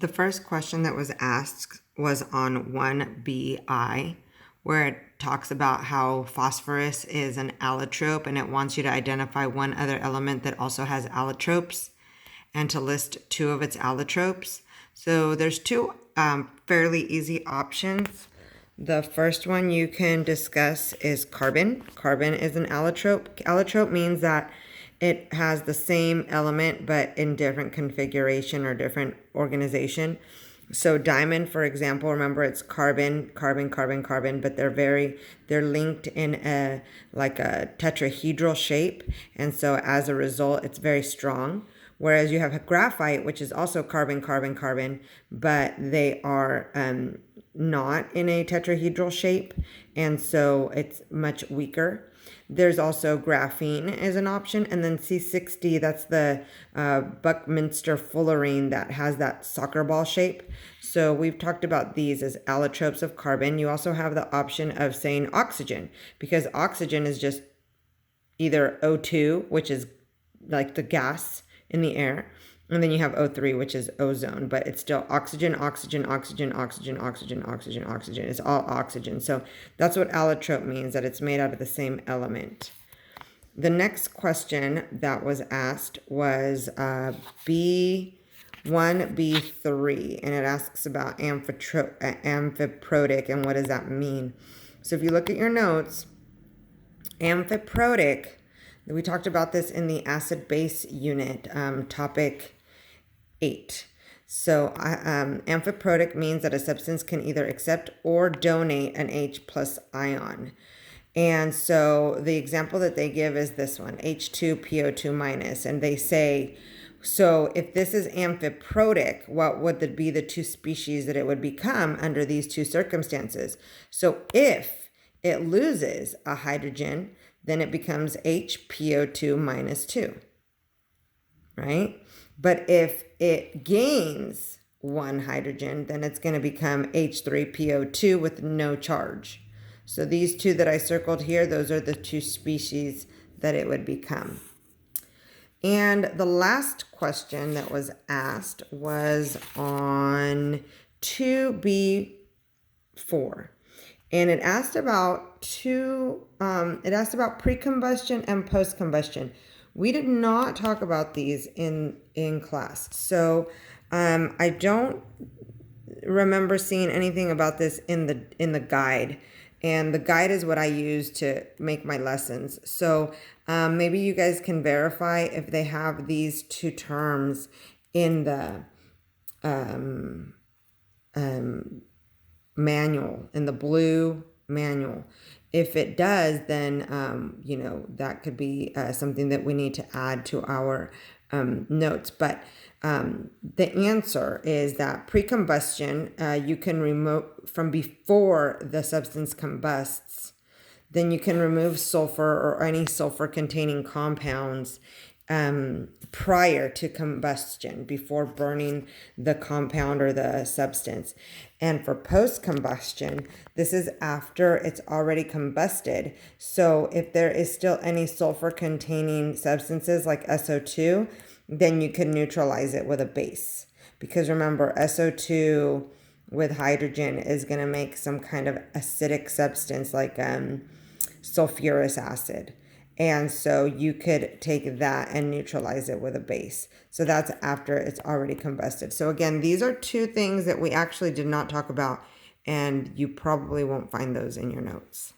The first question that was asked was on 1BI, where it talks about how phosphorus is an allotrope and it wants you to identify one other element that also has allotropes and to list two of its allotropes. So there's two fairly easy options. The first one you can discuss is carbon. Carbon is an allotrope. Allotrope means that it has the same element but in different configuration or different organization. So diamond, for example, remember it's carbon, carbon, carbon, carbon, but they're linked in a tetrahedral shape, and so as a result, it's very strong. Whereas you have graphite, which is also carbon, carbon, carbon, but they are not in a tetrahedral shape, and so it's much weaker. There's also graphene as an option, and then C60, that's the Buckminster fullerene that has that soccer ball shape. So we've talked about these as allotropes of carbon. You also have the option of saying oxygen, because oxygen is just either O2, which is like the gas in the air, and then you have O3, which is ozone, but it's still oxygen, oxygen, oxygen, oxygen, oxygen, oxygen, oxygen. It's all oxygen. So that's what allotrope means, that it's made out of the same element. The next question that was asked was B1B3, and it asks about amphiprotic and what does that mean. So if you look at your notes, amphiprotic, we talked about this in the acid-base unit, topic 8. So amphiprotic means that a substance can either accept or donate an H plus ion. And so the example that they give is this one, H2PO2 minus. And they say, so if this is amphiprotic, what would be the two species that it would become under these two circumstances? So if it loses a hydrogen, then it becomes HPO2 minus 2, right? But if it gains one hydrogen, then it's going to become H3PO2 with no charge. So these two that I circled here, those are the two species that it would become. And the last question that was asked was on 2B4. And it asked about pre-combustion and post-combustion. We did not talk about these in class. So I don't remember seeing anything about this in the guide. And the guide is what I use to make my lessons. So maybe you guys can verify if they have these two terms in the manual, in the blue manual. If it does, then that could be something that we need to add to our notes. But the answer is that pre-combustion, you can remove from before the substance combusts. Then you can remove sulfur or any sulfur-containing compounds prior to combustion, before burning the compound or the substance. And for post-combustion, this is after it's already combusted. So if there is still any sulfur-containing substances like SO2, then you can neutralize it with a base. Because remember, SO2 with hydrogen is going to make some kind of acidic substance like sulfurous acid. And so you could take that and neutralize it with a base. So that's after it's already combusted. So again, these are two things that we actually did not talk about, and you probably won't find those in your notes.